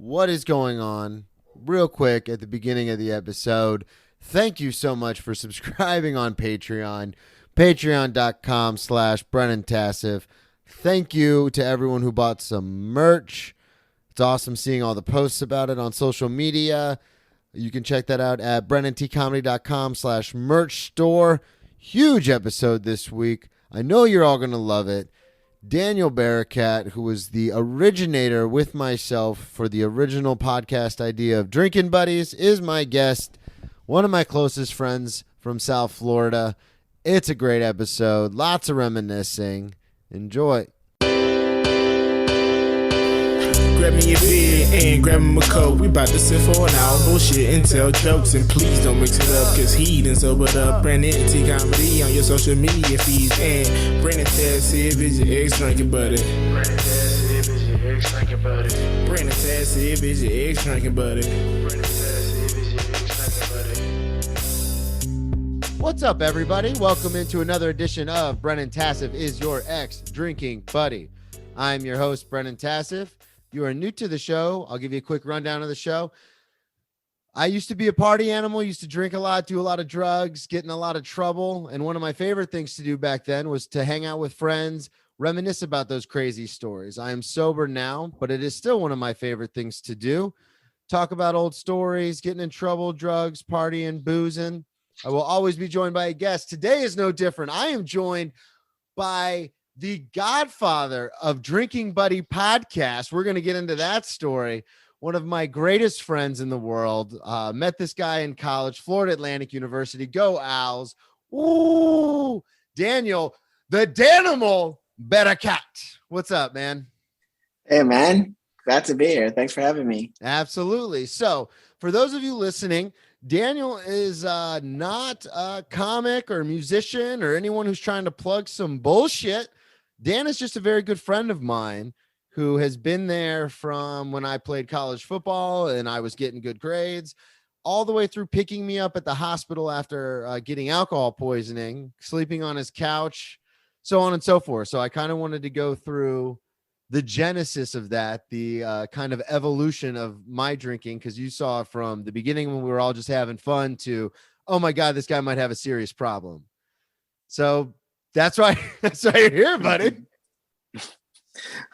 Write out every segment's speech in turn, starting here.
What is going on? Real quick at the beginning of the episode, thank you so much for subscribing on Patreon, patreon.com/Brennan Tassif. Thank you to everyone who bought some merch. It's awesome seeing all the posts about it on social media. You can check that out at brennantcomedy.com/merch store. Huge episode this week. I know you're all going to love it. Daniel Barakat, who was the originator with myself for the original podcast idea of Drinking Buddies, is my guest, one of my closest friends from South Florida. It's a great episode. Lots of reminiscing. Enjoy. Grab me a beer and grab me a coke. We about to sit for an hour, bullshit and tell jokes. And please don't mix it up, cause he done sobered up. Brandon T Comedy on your social media feeds. And Brandon Tassif is your ex drinking buddy. Brandon Tassif is your ex drinking buddy. Brandon Tassif is your ex drinking buddy. Brandon Tassif is your ex drinking buddy. What's up, everybody? Welcome into another edition of Brennan Tassif is your ex drinking buddy. I'm your host, Brennan Tassif. You are new to the show. I'll give you a quick rundown of the show. I used to be a party animal, used to drink a lot, do a lot of drugs, get in a lot of trouble. And one of my favorite things to do back then was to hang out with friends, reminisce about those crazy stories. I am sober now, but it is still one of my favorite things to do. Talk about old stories, getting in trouble, drugs, partying, boozing. I will always be joined by a guest. Today is no different. I am joined by the godfather of Drinking Buddy podcast. We're going to get into that story. One of my greatest friends in the world. Met this guy in college, Florida Atlantic University. Go Owls. Ooh, Daniel, the Daniel Barakat. What's up, man? Hey, man. Glad to be here. Thanks for having me. Absolutely. So for those of you listening, Daniel is not a comic or musician or anyone who's trying to plug some bullshit. Dan is just a very good friend of mine who has been there from when I played college football and I was getting good grades, all the way through picking me up at the hospital after getting alcohol poisoning, sleeping on his couch, so on and so forth. So I kind of wanted to go through the genesis of that, the kind of evolution of my drinking, because you saw from the beginning when we were all just having fun to, oh my God, this guy might have a serious problem. So that's why you're here, buddy.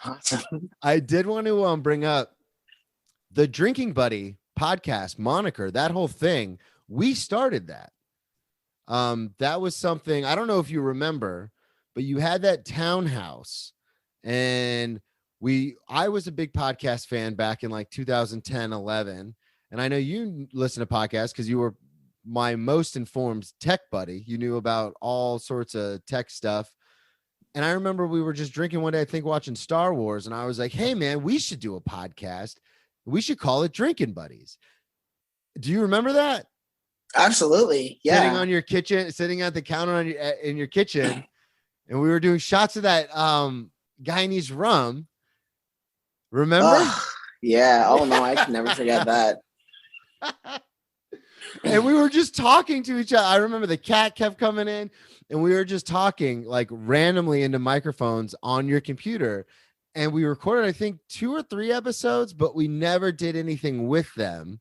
Awesome. I did want to bring up the Drinking Buddy podcast moniker, that whole thing. We started that. That was something, I don't know if you remember, but you had that townhouse. And I was a big podcast fan back in like 2010, 11. And I know you listen to podcasts because you were my most informed tech buddy. You knew about all sorts of tech stuff. And I remember we were just drinking one day, I think watching Star Wars. And I was like, hey, man, we should do a podcast. We should call it Drinking Buddies. Do you remember that? Absolutely. Yeah. Sitting at the counter in your kitchen. And we were doing shots of that Guyanese rum. Remember? Yeah. Oh, no, I can never forget that. And we were just talking to each other. I remember the cat kept coming in and we were just talking like randomly into microphones on your computer. And we recorded, I think, 2 or 3 episodes, but we never did anything with them.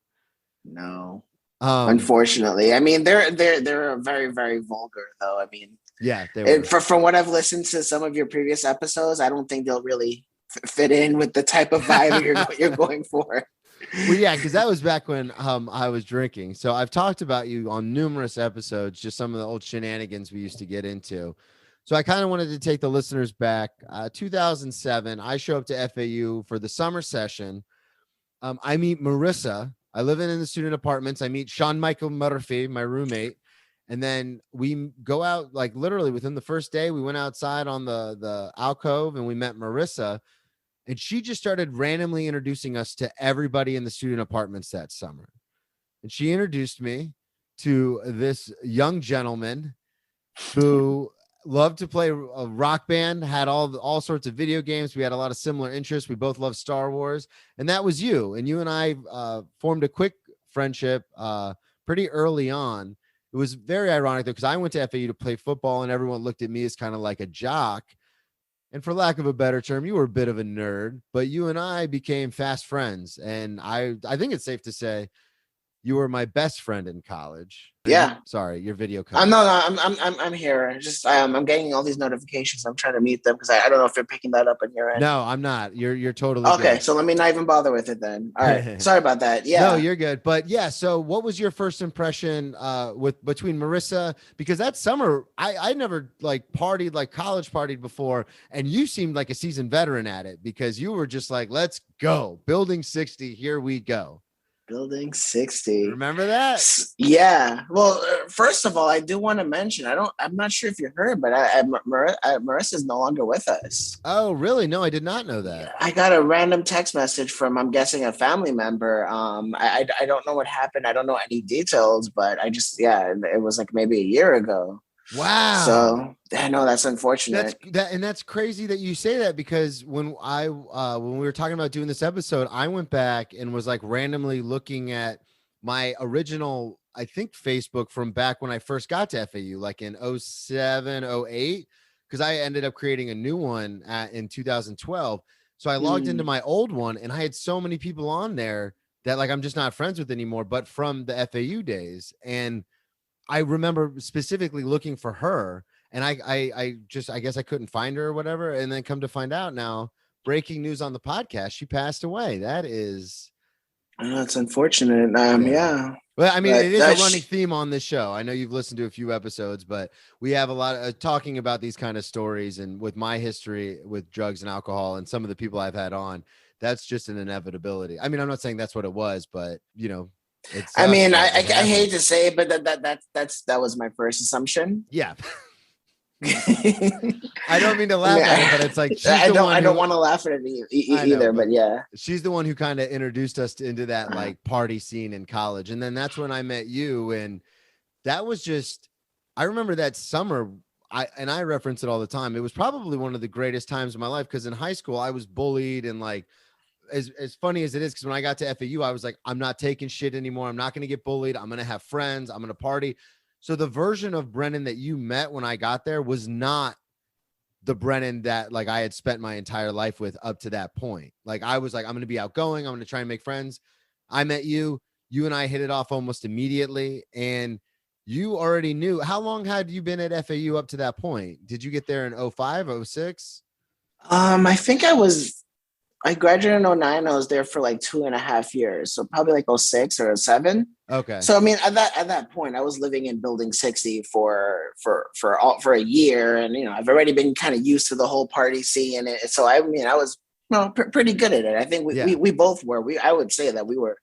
No. Unfortunately. I mean, they're very, very vulgar, though. I mean, yeah, they were. From what I've listened to some of your previous episodes, I don't think they'll really fit in with the type of vibe you're going for. Well, yeah, because that was back when I was drinking. So I've talked about you on numerous episodes, just some of the old shenanigans we used to get into. So I kind of wanted to take the listeners back. 2007, I show up to FAU for the summer session. I meet Marissa. I live in the student apartments. I meet Sean Michael Murphy, my roommate. And then we go out, like literally within the first day, we went outside on the alcove and we met Marissa. And she just started randomly introducing us to everybody in the student apartments that summer. And she introduced me to this young gentleman who loved to play a rock band, had all sorts of video games. We had a lot of similar interests. We both loved Star Wars. And that was you. And you and I formed a quick friendship pretty early on. It was very ironic, though, because I went to FAU to play football and everyone looked at me as kind of like a jock. and for lack of a better term, you were a bit of a nerd, but you and I became fast friends. And I think it's safe to say you were my best friend in college. Yeah. Sorry, your video cut. I'm I'm here. Just I'm getting all these notifications. I'm trying to mute them because I don't know if you're picking that up on your end. No, I'm not. You're totally okay. good. So let me not even bother with it then. All right. Sorry about that. Yeah. No, you're good. But yeah, so what was your first impression with between Marissa? Because that summer I never like partied like college partied before, and you seemed like a seasoned veteran at it because you were just like, let's go. Building 60, here we go. Building 60. Remember that? Yeah. Well, first of all, I do want to mention, I'm not sure if you heard, but Marissa's no longer with us. Oh, really? No, I did not know that. I got a random text message from, I'm guessing, a family member. I don't know what happened. I don't know any details, but it was like maybe a year ago. Wow. So I know that's unfortunate. That's crazy that you say that, because when we were talking about doing this episode, I went back and was like randomly looking at my original, I think, Facebook from back when I first got to FAU, like in 07, 08, because I ended up creating a new one in 2012. So I logged into my old one, and I had so many people on there that like I'm just not friends with anymore, but from the FAU days. And I remember specifically looking for her, and I guess I couldn't find her or whatever. And then come to find out now, breaking news on the podcast, she passed away. That is, I know it's unfortunate. Yeah. Well, I mean, it is a running theme on this show. I know you've listened to a few episodes, but we have a lot of talking about these kind of stories, and with my history with drugs and alcohol and some of the people I've had on, that's just an inevitability. I mean, I'm not saying that's what it was, but I mean, I hate to say it, but that was my first assumption. Yeah. I don't mean to laugh at it, but it's like I don't want to laugh at it either, but yeah, she's the one who kind of introduced us into that like party scene in college, and then that's when I met you, and that was just, I remember that summer. I reference it all the time. It was probably one of the greatest times of my life, because in high school I was bullied, and like, as funny as it is, because when I got to FAU, I was like, I'm not taking shit anymore. I'm not going to get bullied. I'm going to have friends. I'm going to party. So the version of Brennan that you met when I got there was not the Brennan that like I had spent my entire life with up to that point. Like I was like, I'm going to be outgoing. I'm going to try and make friends. I met you. You and I hit it off almost immediately. And you already knew. How long had you been at FAU up to that point? Did you get there in 05, 06? I think I graduated in 09. I was there for like 2.5 years. So probably like 06 or 07. Okay. So, I mean, at that point, I was living in Building 60 for a year. And, I've already been kind of used to the whole party scene. And so, I mean, I was pretty good at it. I think we both were. I would say that we were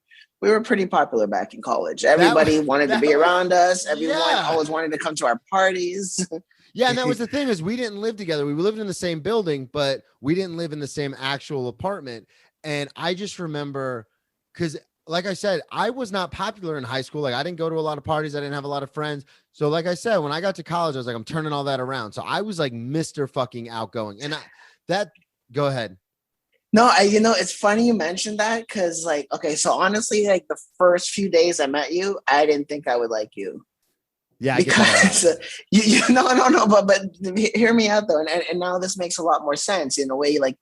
pretty popular back in college. Everybody wanted to be around us. Everyone always wanted to come to our parties. Yeah, and that was the thing, is we didn't live together. We lived in the same building, but we didn't live in the same actual apartment. And I just remember, because like I said, I was not popular in high school. Like I didn't go to a lot of parties. I didn't have a lot of friends. So like I said, when I got to college, I was like, I'm turning all that around. So I was like Mr. fucking outgoing. And go ahead. No, it's funny you mentioned that, because like, okay, so honestly, like the first few days I met you, I didn't think I would like you. Yeah, because no, but hear me out though, and now this makes a lot more sense in a way. Like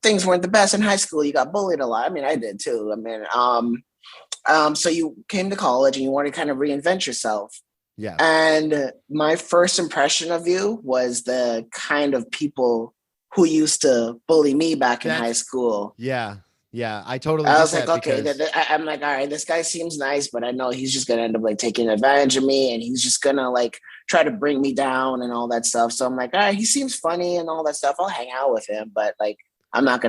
things weren't the best in high school. You got bullied a lot. I mean, I did too. I mean, so you came to college and you wanted to kind of reinvent yourself. Yeah. And my first impression of you was the kind of people who used to bully me back in high school. Yeah. Yeah, I totally. I was like, okay, I'm like, all right, this guy seems nice, but I know he's just gonna end up like taking advantage of me, and he's just gonna like try to bring me down and all that stuff. So I'm like, all right, he seems funny and all that stuff. I'll hang out with him, but like, I'm not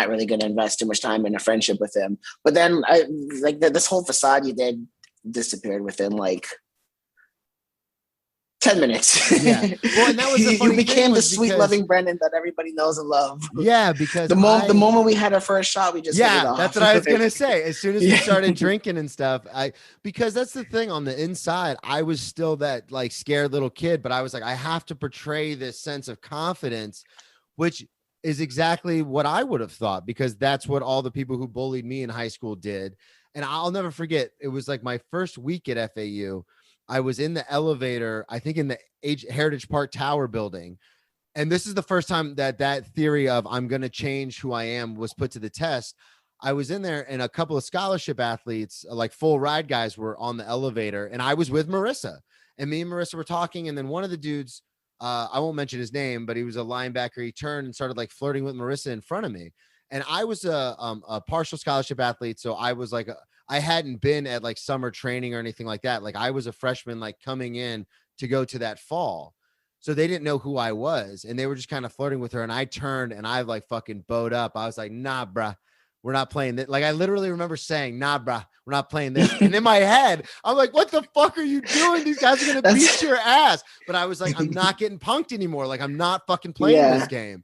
really gonna invest too much time in a friendship with him. But then this whole facade you did disappeared within like 10 minutes. Yeah. Well, and that was the funny you became the sweet, loving Brendan that everybody knows and love. Yeah, because the moment we had our first shot, we just hit it off. That's what I was gonna say. As soon as we started drinking and stuff, because that's the thing, on the inside, I was still that like scared little kid, but I was like, I have to portray this sense of confidence, which is exactly what I would have thought, because that's what all the people who bullied me in high school did. And I'll never forget, it was like my first week at FAU. I was in the elevator, I think in the Heritage Park Tower building, and this is the first time that theory of I'm going to change who I am was put to the test. I was in there and a couple of scholarship athletes, like full ride guys, were on the elevator, and I was with Marissa, and me and Marissa were talking. And then one of the dudes, I won't mention his name, but he was a linebacker. He turned and started like flirting with Marissa in front of me. And I was a partial scholarship athlete. So I was like, I hadn't been at like summer training or anything like that. Like I was a freshman, like coming in to go to that fall. So they didn't know who I was, and they were just kind of flirting with her. And I turned and I like fucking bowed up. I was like, nah, bruh, we're not playing this. Like I literally remember saying, nah, bruh, we're not playing this. And in my head, I'm like, what the fuck are you doing? These guys are going to beat your ass. But I was like, I'm not getting punked anymore. Like I'm not fucking playing this game.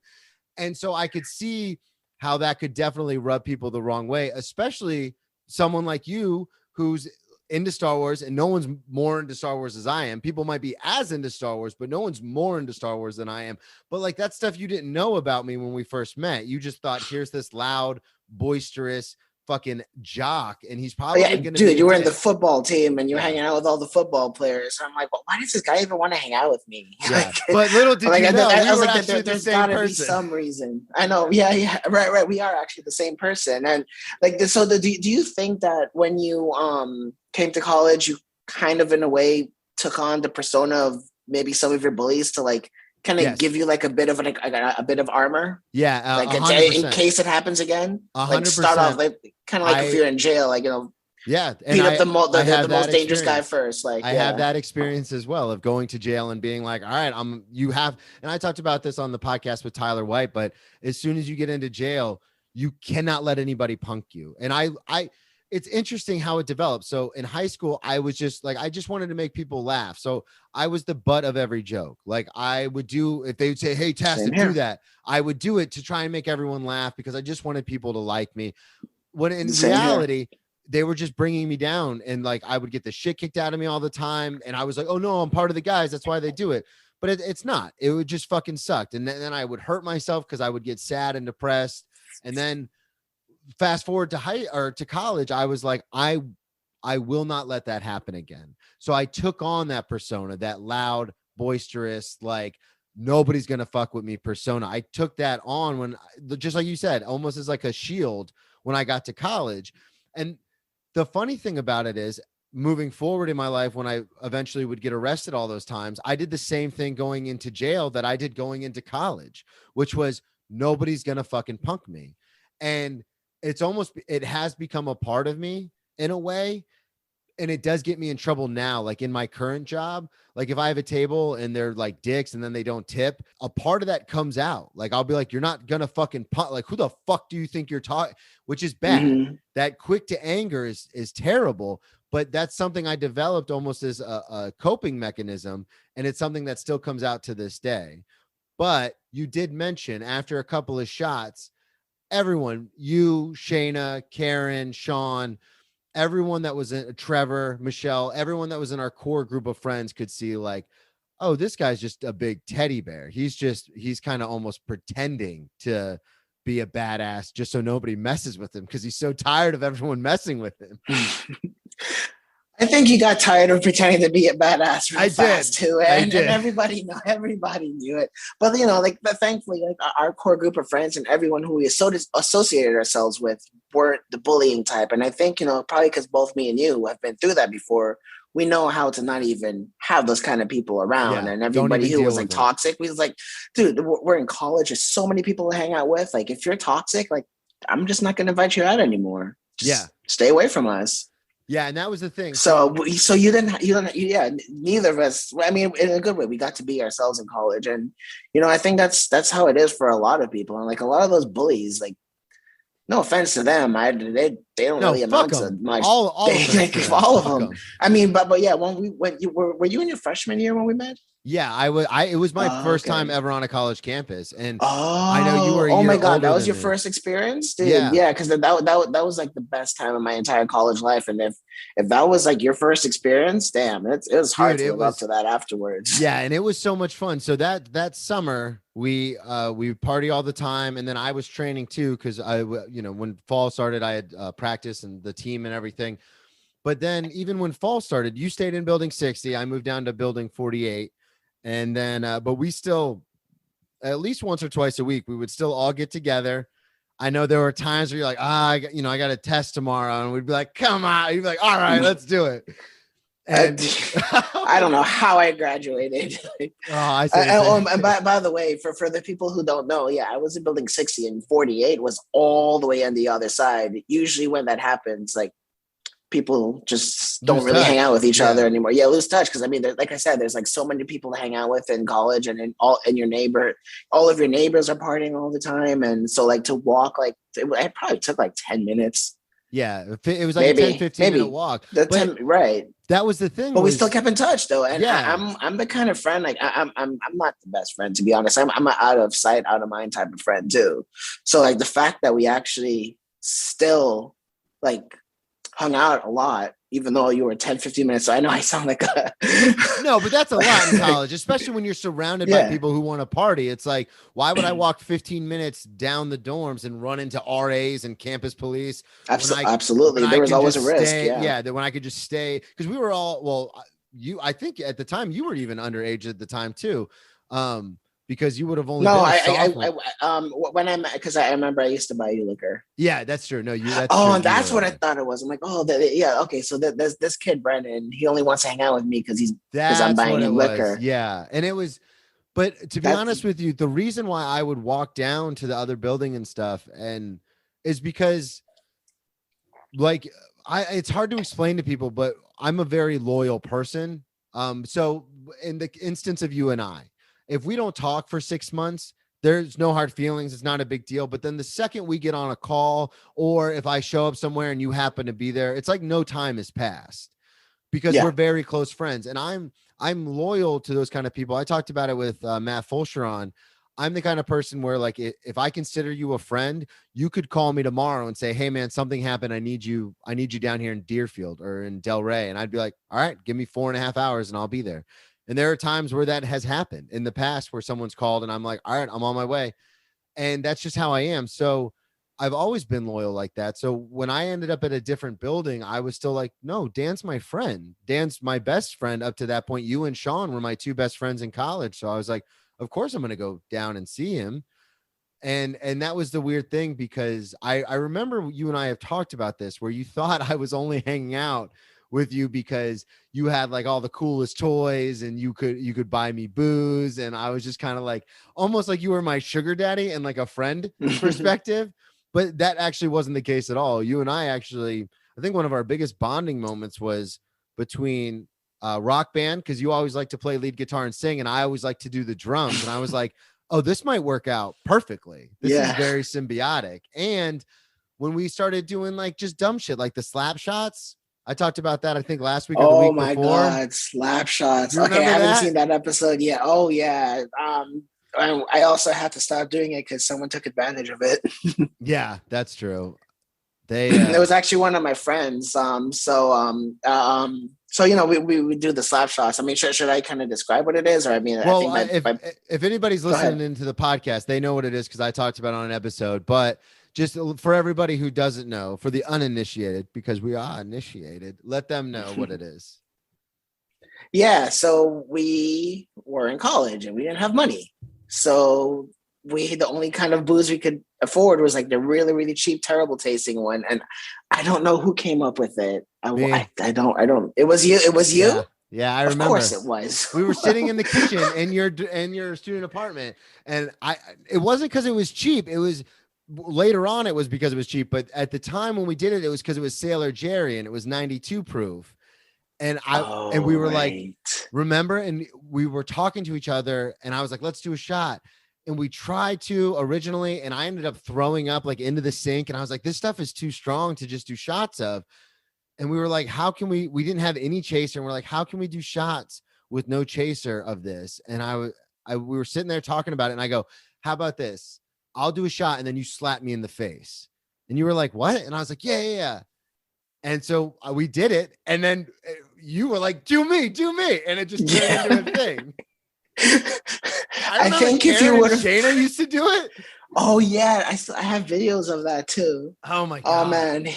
And so I could see how that could definitely rub people the wrong way, especially someone like you who's into Star Wars, and no one's more into Star Wars as I am. People might be as into Star Wars, but no one's more into Star Wars than I am. But like that stuff you didn't know about me when we first met. You just thought, here's this loud, boisterous fucking jock, and he's probably gonna dude, you were in the football team and you're hanging out with all the football players. And I'm like, well, why does this guy even want to hang out with me? Yeah. But little did you know, I was like, there's gotta be some reason. I know. Yeah, right. We are actually the same person. And like this, so do you think that when you came to college, you kind of in a way took on the persona of maybe some of your bullies to like kind of give you like a bit of a bit of armor? Yeah, like in case it happens again. 100%. Like start off like kind of like if you're in jail, like yeah, beat up the most dangerous guy first. Like I have that experience as well of going to jail and being like, all right, and I talked about this on the podcast with Tyler White, but as soon as you get into jail, you cannot let anybody punk you. And it's interesting how it developed. So in high school, I was just like, I just wanted to make people laugh. So I was the butt of every joke. Like I would do, if they would say, hey, Tass, do that, I would do it to try and make everyone laugh because I just wanted people to like me. When in reality, they were just bringing me down, and like, I would get the shit kicked out of me all the time. And I was like, oh no, I'm part of the guys. That's why they do it. But it's not, it would just fucking sucked. And then I would hurt myself because I would get sad and depressed. And then fast forward to college, I was like, I will not let that happen again. So I took on that persona, that loud, boisterous, like nobody's going to fuck with me persona. I took that on when, just like you said, almost as like a shield when I got to college. And the funny thing about it is, moving forward in my life, when I eventually would get arrested all those times, I did the same thing going into jail that I did going into college, which was nobody's going to fucking punk me. And it has become a part of me in a way. And it does get me in trouble now. Like in my current job, like if I have a table and they're like dicks and then they don't tip, a part of that comes out. Like I'll be like, you're not gonna fucking punt. Like who the fuck do you think you're talking? Which is bad. Mm-hmm. That quick to anger is terrible. But that's something I developed almost as a coping mechanism. And it's something that still comes out to this day. But you did mention after a couple of shots, everyone, you, Shayna, Karen, Sean, everyone that was in Trevor, Michelle, everyone that was in our core group of friends could see like, oh, this guy's just a big teddy bear. He's kind of almost pretending to be a badass just so nobody messes with him because he's so tired of everyone messing with him. I think he got tired of pretending to be a badass real fast too, and everybody knew it. But but thankfully, like our core group of friends and everyone who we associated ourselves with weren't the bullying type. And I think probably because both me and you have been through that before, we know how to not even have those kind of people around. And everybody who was like toxic, we was like, dude, we're in college. There's so many people to hang out with. Like if you're toxic, like I'm just not going to invite you out anymore. Just stay away from us. Yeah, and that was the thing. So you didn't. Neither of us. I mean, in a good way, we got to be ourselves in college, and I think that's how it is for a lot of people. And like a lot of those bullies, like, no offense to them, they don't really amount to much. All of them. I mean, but yeah, were you in your freshman year when we met? Yeah, it was my first time ever on a college campus, and I know you were. Oh my god, that was your first experience, dude. Yeah, because that was like the best time of my entire college life, and if that was like your first experience, damn, it was hard to live up to that afterwards. Yeah, and it was so much fun. So that summer we party all the time, and then I was training too because when fall started, I had practice and the team and everything. But then even when fall started, you stayed in building 60. I moved down to building 48. And then, but we still at least once or twice a week, we would still all get together. I know there were times where you're like, I got a test tomorrow, and we'd be like, come on. You'd be like, all right, let's do it. And I don't know how I graduated. I said, and by the way, for the people who don't know, I was in building 60 and 48 was all the way on the other side. Usually when that happens, like people just don't really hang out with each other anymore. Lose touch. Because I mean, like I said, there's like so many people to hang out with in college, and in your neighbor, all of your neighbors are partying all the time. And so like to walk, like it probably took like 10 minutes. Yeah, it was like a 10-15 minute walk. Right. That was the thing. But we still kept in touch though. And I'm the kind of friend, like I'm not the best friend, to be honest. I'm an out of sight, out of mind type of friend too. So like the fact that we actually still like hung out a lot, even though you were 10-15 minutes. So I know I sound like a no, but that's a lot in college, especially when you're surrounded by people who want to party. It's like, why would I walk 15 minutes down the dorms and run into RAs and campus police? Absolutely. There was always a risk. That when I could just stay, because we were all, I think at the time you were even underage at the time too. Because you would have only because I remember I used to buy you liquor. Yeah, that's true. No, and that's what I thought it was. I'm like, okay. So this kid Brendan, he only wants to hang out with me because I'm buying him liquor. Yeah, and it was. But to be honest with you, the reason why I would walk down to the other building and stuff, and is because, like, it's hard to explain to people, but I'm a very loyal person. So in the instance of you and I. If we don't talk for 6 months, there's no hard feelings. It's not a big deal. But then the second we get on a call, or if I show up somewhere and you happen to be there, it's like no time has passed because we're very close friends. And I'm loyal to those kind of people. I talked about it with Matt Fulcheron. I'm the kind of person where, like, if I consider you a friend, you could call me tomorrow and say, hey man, something happened. I need you down here in Deerfield or in Delray. And I'd be like, all right, give me 4.5 hours and I'll be there. And there are times where that has happened in the past where someone's called and I'm like, all right, I'm on my way. And that's just how I am. So I've always been loyal like that. So when I ended up at a different building, I was still like, no, Dan's my friend. Dan's my best friend up to that point. You and Sean were my two best friends in college. So I was like, of course I'm going to go down and see him. And that was the weird thing, because I remember you and I have talked about this, where you thought I was only hanging out with you because you had like all the coolest toys and you could buy me booze. And I was just kind of like, almost like you were my sugar daddy and like a friend perspective, but that actually wasn't the case at all. You and I think one of our biggest bonding moments was between Rock Band, because you always like to play lead guitar and sing, and I always like to do the drums. And I was like, oh, this might work out perfectly. This is very symbiotic. And when we started doing like just dumb shit, like the slap shots, I talked about that, I think last week or the week before. Oh my God, slap shots. Okay, I haven't seen that episode yet. Oh yeah. I also had to stop doing it because someone took advantage of it. Yeah, that's true. It was actually one of my friends. So we do the slap shots. I mean, should I kind of describe what it is? Or I mean, well, if anybody's listening to the podcast, they know what it is because I talked about it on an episode. But just for everybody who doesn't know, for the uninitiated, because we are initiated, let them know what it is. Yeah, so we were in college and we didn't have money. So the only kind of booze we could afford was like the really, really cheap, terrible tasting one. And I don't know who came up with it. I don't. It was you. It was you. Yeah, I remember. Of course it was. We were sitting in the kitchen in your student apartment, and it wasn't because it was cheap. It was later on. It was because it was cheap. But at the time when we did it, it was because it was Sailor Jerry and it was 92 proof. And we were like, remember? And we were talking to each other, and I was like, let's do a shot. And we tried to originally, and I ended up throwing up like into the sink. And I was like, this stuff is too strong to just do shots of. And we were like, how can we didn't have any chaser. And we're like, how can we do shots with no chaser of this? And we were sitting there talking about it. And I go, how about this? I'll do a shot. And then you slap me in the face. And you were like, what? And I was like, yeah. And so we did it. And then you were like, do me. And it just turned into a thing. I think if you would have, Shayna used to do it. Oh yeah, I have videos of that too. Oh my God. Oh man.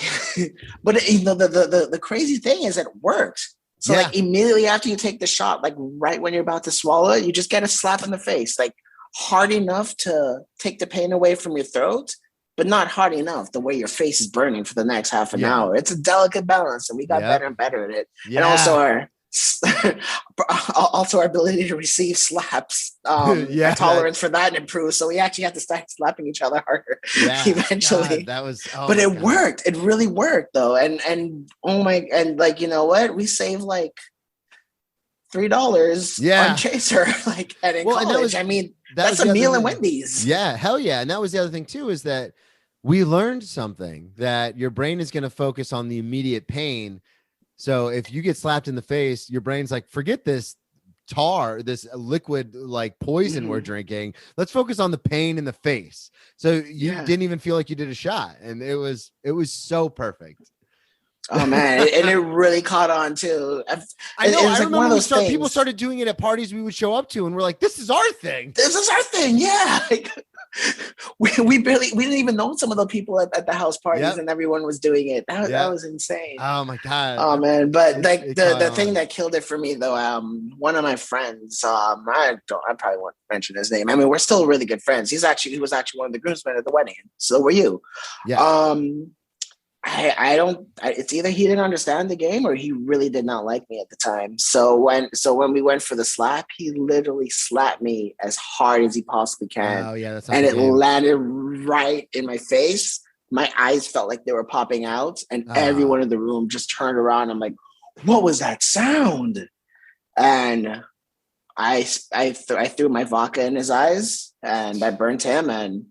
But the crazy thing is it works. So like immediately after you take the shot, like right when you're about to swallow it, you just get a slap in the face. Like hard enough to take the pain away from your throat, but not hard enough the way your face is burning for the next half an hour. It's a delicate balance, and we got better and better at it. And also our ability to receive slaps, our tolerance for that improved. So we actually had to start slapping each other harder eventually. God, that was, but it worked. It really worked though. And like, you know what? We saved like $3 on Chaser. Like, and in college, that's a meal in Wendy's. Yeah, hell yeah. And that was the other thing too, is that we learned something, that your brain is going to focus on the immediate pain. So if you get slapped in the face, your brain's like, forget this tar, this liquid like poison we're drinking. Let's focus on the pain in the face. So you didn't even feel like you did a shot. And it was so perfect. Oh man, and it really caught on too. I know. I remember people started doing it at parties we would show up to, and we're like, "This is our thing. This is our thing." Yeah, like, we didn't even know some of the people at the house parties, and everyone was doing it. That was insane. Oh my god. Oh man, but like the thing that killed it for me though, one of my friends, I probably won't mention his name. I mean, we're still really good friends. He was actually one of the groomsmen at the wedding. So were you? Yeah. It's either he didn't understand the game or he really did not like me at the time. So when we went for the slap, he literally slapped me as hard as he possibly can. Oh yeah, that's and it landed right in my face. My eyes felt like they were popping out, and everyone in the room just turned around. I'm like, what was that sound? And I threw my vodka in his eyes, and I burnt him, and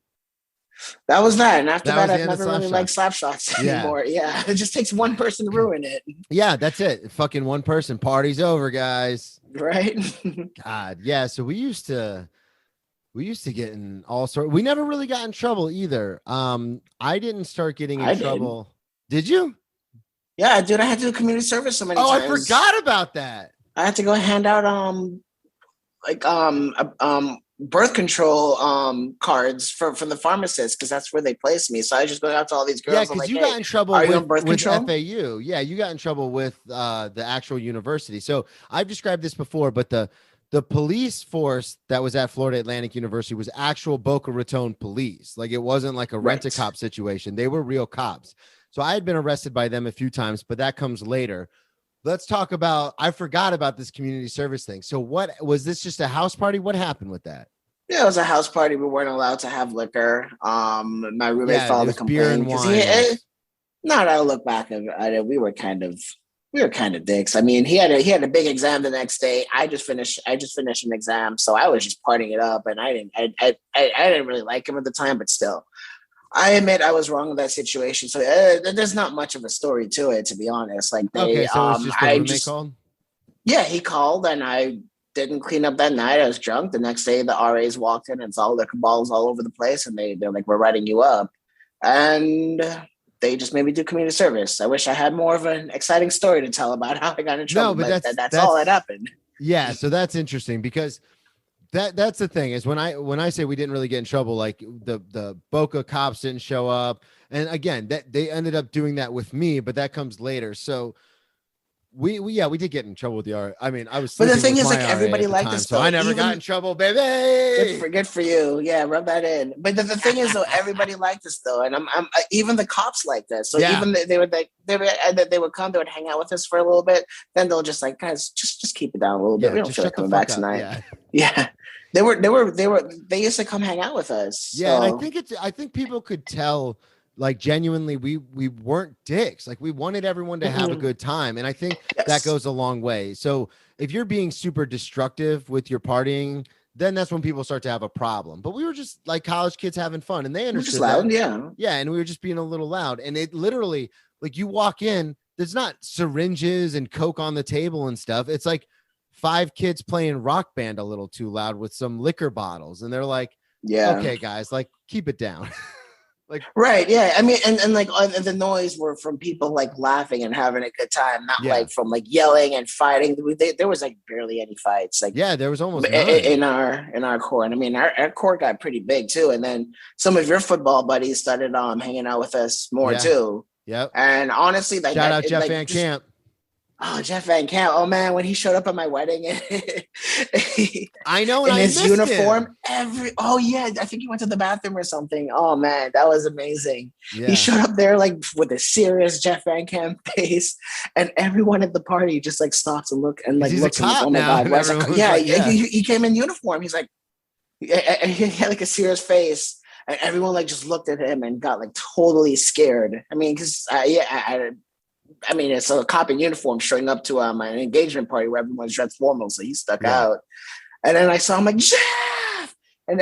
that was that. And after that I've never really liked slap shots anymore. Yeah. It just takes one person to ruin it. Yeah, that's it. Fucking one person. Party's over, guys. Right? God. Yeah. So we used to get in all sorts. We never really got in trouble either. I didn't start getting in trouble. Did you? Yeah, dude. I had to do community service so many times. I forgot about that. I had to go hand out birth control cards from the pharmacist, because that's where they placed me. So I just go out to all these girls. Yeah, because you got in trouble with FAU. Yeah, you got in trouble with the actual university. So I've described this before, but the police force that was at Florida Atlantic University was actual Boca Raton police. Like, it wasn't like a rent-a-cop situation. They were real cops. So I had been arrested by them a few times, but that comes later. Let's talk about, I forgot about this community service thing. So what was this, just a house party? What happened with that? Yeah, it was a house party. We weren't allowed to have liquor. My roommate filed a complaint because now that I look back at it, we were kind of dicks. I mean, he had a big exam the next day. I just finished an exam, so I was just partying it up, and I didn't really like him at the time, but still, I admit I was wrong in that situation. So there's not much of a story to it, to be honest. Like, so it was just the roommate called? Yeah, he called, and I didn't clean up that night. I was drunk. The next day, the RAs walked in and saw liquor bottles all over the place, and they're like, "We're writing you up," and they just made me do community service. I wish I had more of an exciting story to tell about how I got in trouble. No, but that's all that happened. Yeah, so that's interesting, because that's the thing, is when I say we didn't really get in trouble, like the Boca cops didn't show up, and again, that they ended up doing that with me, but that comes later. So we did get in trouble with the RA. I mean, I was. But the thing is, like, everybody liked us, so I never got in trouble, baby. Good for you. Yeah, rub that in. But the thing is, though, everybody liked us, though, and I'm even the cops liked us. So even they would come, they would hang out with us for a little bit. Then they'll just like, guys, just keep it down a little bit. We don't feel like coming back tonight. Yeah. They used to come hang out with us. Yeah, so. And I think people could tell, like, genuinely we weren't dicks. Like, we wanted everyone to have a good time, and I think that goes a long way. So if you're being super destructive with your partying, then that's when people start to have a problem. But we were just like college kids having fun, and they understood. We're just loud, yeah, and we were just being a little loud. And it literally, like, you walk in, there's not syringes and Coke on the table and stuff. It's like 5 kids playing Rock Band a little too loud with some liquor bottles, and they're like, okay, guys, like, keep it down. Like, right, yeah. I mean, and like the noise were from people like laughing and having a good time, not like from like yelling and fighting. There was like barely any fights. Like, there was almost none in our core. And I mean, our core got pretty big too. And then some of your football buddies started hanging out with us more too. Yep. And honestly, like, shout out Jeff Van Camp. Oh, Jeff Van Camp. Oh man, when he showed up at my wedding I know, and in I his missed uniform, him. oh yeah, I think he went to the bathroom or something. Oh man, that was amazing. He Yeah. showed up there like with a serious Jeff Van Camp face, and everyone at the party just like stops and He's a looks and like, cop oh my now, god, and everyone's yeah, like, yeah. he came in uniform. He's like, he had like a serious face. And everyone like just looked at him and got like totally scared. I mean, because I mean, it's a cop in uniform showing up to an engagement party where everyone's dressed formal, so he stuck out. And then I saw him like, Jeff! And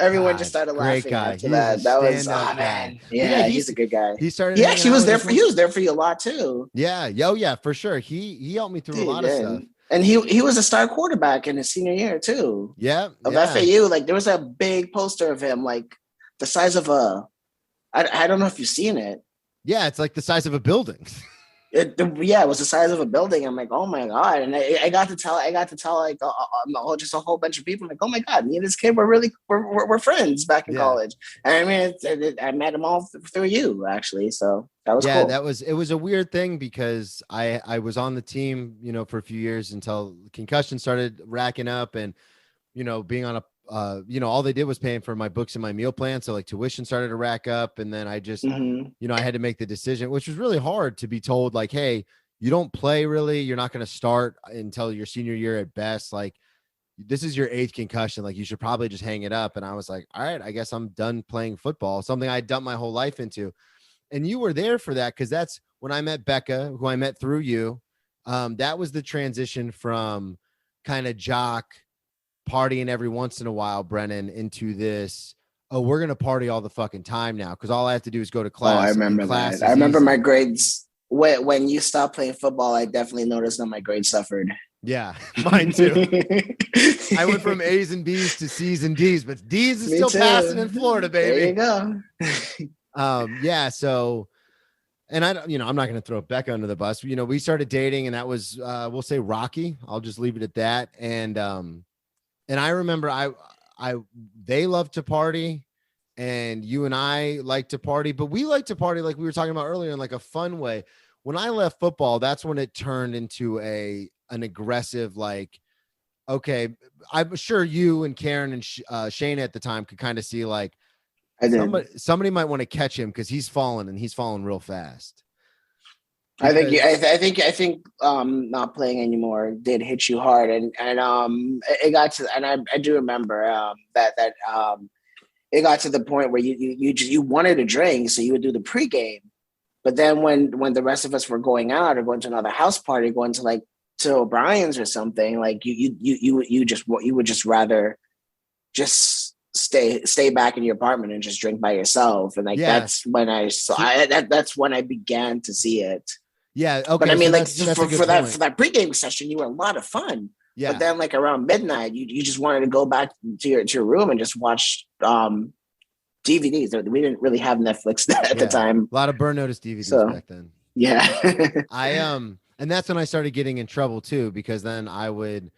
everyone just started laughing after that. That was, oh man, yeah, he's a good guy. He started. He actually was there for he was there for you a lot too. Yeah, yeah, for sure. He helped me through a lot of stuff. And he was a star quarterback in his senior year too. Yeah, of FAU. Like there was a big poster of him, like the size of I don't know if you've seen it. Yeah, it's like the size of a building. It was the size of a building. I'm like, oh my god! And I got to tell like just a whole bunch of people, like, oh my god, me and this kid we're friends back in college. And I mean, I met him all through you actually, so that was cool. It was a weird thing because I was on the team, for a few years until concussion started racking up, and being on a all they did was paying for my books and my meal plan. So like tuition started to rack up. And then I just, I had to make the decision, which was really hard to be told like, hey, you don't play really. You're not going to start until your senior year at best. Like this is your 8th concussion. Like you should probably just hang it up. And I was like, all right, I guess I'm done playing football. Something I dumped my whole life into. And you were there for that. Cause that's when I met Becca, who I met through you. That was the transition from kind of Jock partying every once in a while, Brennan, into this, we're going to party all the fucking time now because all I have to do is go to class. Oh, I remember that. I remember my grades. When you stopped playing football, I definitely noticed that my grades suffered. Yeah, mine too. I went from A's and B's to C's and D's, but D's is still passing in Florida, baby. There you go. Yeah, so... And I'm not going to throw Becca under the bus. We started dating and that was, we'll say rocky. I'll just leave it at that. And I remember they love to party and you and I like to party, but we like to party like we were talking about earlier in like a fun way. When I left football, that's when it turned into an aggressive, like, okay, I'm sure you and Karen and Shane at the time could kind of see like somebody might want to catch him because he's fallen and he's fallen real fast. I think not playing anymore did hit you hard, and it got to, and I do remember that it got to the point where you wanted to drink, so you would do the pregame, but then when the rest of us were going out or going to another house party, going to like to O'Brien's or something, like you would just rather just stay back in your apartment and just drink by yourself, and like that's when that's when I began to see it. Yeah. Okay. But I mean, so like for that pregame session, you were a lot of fun. Yeah. But then like around midnight, you just wanted to go back to your room and just watch DVDs. We didn't really have Netflix at the time. A lot of Burn Notice DVDs back then. Yeah. And that's when I started getting in trouble too, because then I would,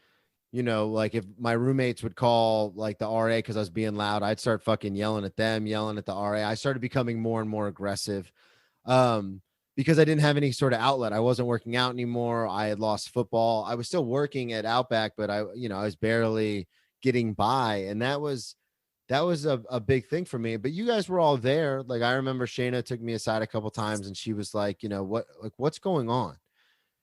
like if my roommates would call like the RA because I was being loud, I'd start fucking yelling at them, yelling at the RA. I started becoming more and more aggressive. Because I didn't have any sort of outlet. I wasn't working out anymore. I had lost football. I was still working at Outback, but I was barely getting by. And that was a big thing for me, but you guys were all there. Like, I remember Shayna took me aside a couple times and she was like, what's going on?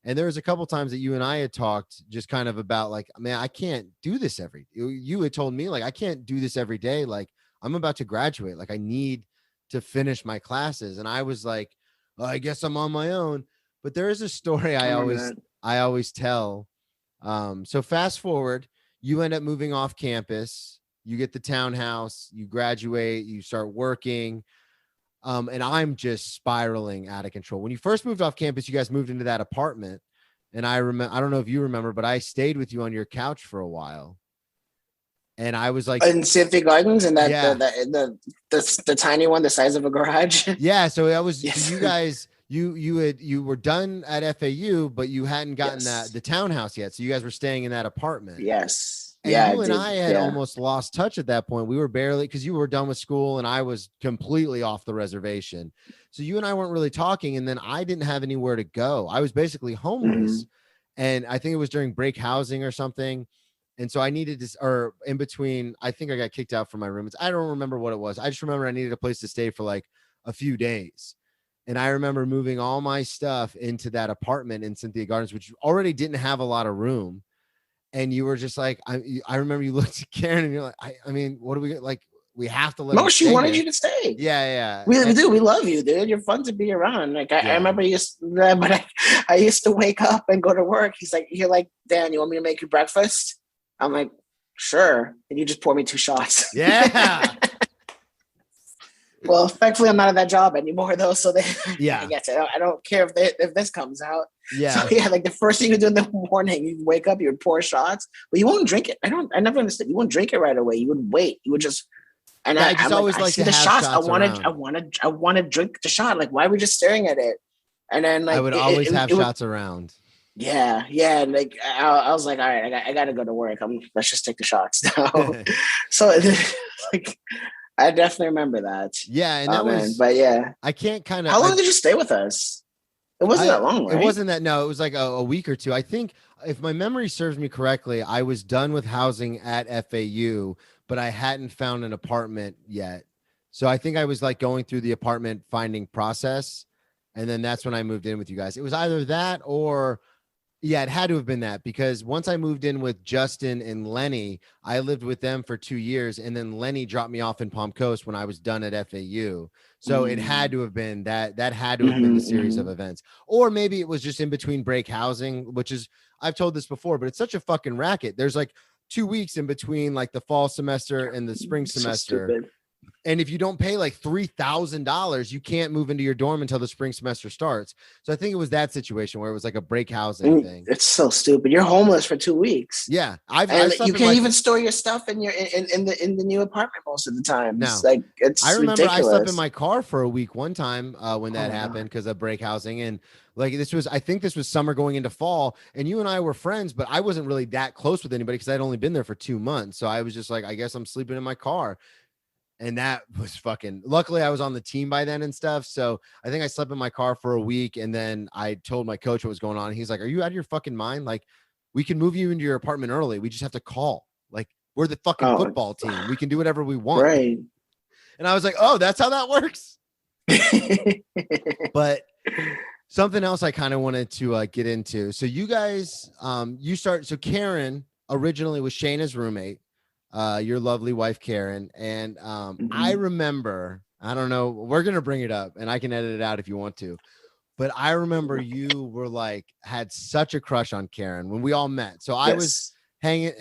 And there was a couple times that you and I had talked just kind of about like, man, I can't do this you had told me like, I can't do this every day. Like I'm about to graduate. Like I need to finish my classes. And I was like, I guess I'm on my own, but there is a story I always tell. So fast forward, you end up moving off campus, you get the townhouse, you graduate, you start working. And I'm just spiraling out of control. When you first moved off campus, you guys moved into that apartment. And I don't know if you remember, but I stayed with you on your couch for a while. And I was like in Symphony Gardens and the tiny one, the size of a garage. Yeah. So I was, yes. You guys, you were done at FAU, but you hadn't gotten the townhouse yet. So you guys were staying in that apartment. Yes. And Yeah, you and dude. I had Yeah. almost lost touch at that point. We were barely, because you were done with school and I was completely off the reservation. So you and I weren't really talking. And then I didn't have anywhere to go. I was basically homeless. Mhm. And I think it was during break housing or something. And so I needed to, or in between, I think I got kicked out from my roommates. I don't remember what it was. I just remember I needed a place to stay for like a few days. And I remember moving all my stuff into that apartment in Cynthia Gardens, which already didn't have a lot of room. And you were just like, I remember you looked at Karen and you're like, I mean, what do we like? We have to let No, him she stay wanted here. you to stay. Yeah. We do. We love you, dude. You're fun to be around. Like I Yeah. remember I used to wake up and go to work. You're like, Dan, you want me to make you breakfast? I'm like, sure. And you just pour me 2 shots. Yeah. Well, thankfully, I'm not at that job anymore, though. So Yeah. I guess I don't care if this comes out. Yeah. So yeah, like the first thing you do in the morning, you wake up, you would pour shots, but you won't drink it. I never understood. You won't drink it right away. You would wait. You would just. And Yeah, I I just I'm always like, I like see to the have shots. shots around. I want to drink the shot. Like, why are we just staring at it? And then like I would always have shots around. Yeah. And like I was like, all right, I got to go to work. Let's just take the shots now. So like, I definitely remember that. Yeah, and that was. But yeah, I can't kind of. How long did you stay with us? It wasn't that long, right? It wasn't that. No, it was like a week or two. I think if my memory serves me correctly, I was done with housing at FAU, but I hadn't found an apartment yet. So I think I was like going through the apartment finding process. And then that's when I moved in with you guys. It was either that or, yeah, it had to have been that, because once I moved in with Justin and Lenny, I lived with them for 2 years. And then Lenny dropped me off in Palm Coast when I was done at FAU. So it had to have been that had to have been the series of events. Or maybe it was just in between break housing, which is, I've told this before, but it's such a fucking racket. There's like 2 weeks in between like the fall semester and the spring semester. So and if you don't pay like $3,000, you can't move into your dorm until the spring semester starts. So I think it was that situation where it was like a break housing thing. It's so stupid. You're homeless for 2 weeks. Yeah, you can't even store your stuff in the new apartment most of the time. No. It's like I remember ridiculous. I slept in my car for a week one time when that happened because of break housing. And like I think this was summer going into fall, and you and I were friends, but I wasn't really that close with anybody because I'd only been there for 2 months. So I was just like, I guess I'm sleeping in my car. And that was fucking, luckily I was on the team by then and stuff. So I think I slept in my car for a week. And then I told my coach what was going on. He's like, are you out of your fucking mind? Like, we can move you into your apartment early. We just have to call. Like, we're the fucking football team. We can do whatever we want. Right. And I was like, oh, that's how that works. But something else I kind of wanted to get into. So you guys, so Karen originally was Shayna's roommate. Your lovely wife, Karen. And I remember, I don't know, we're going to bring it up and I can edit it out if you want to. But I remember you were like, had such a crush on Karen when we all met. So I was hanging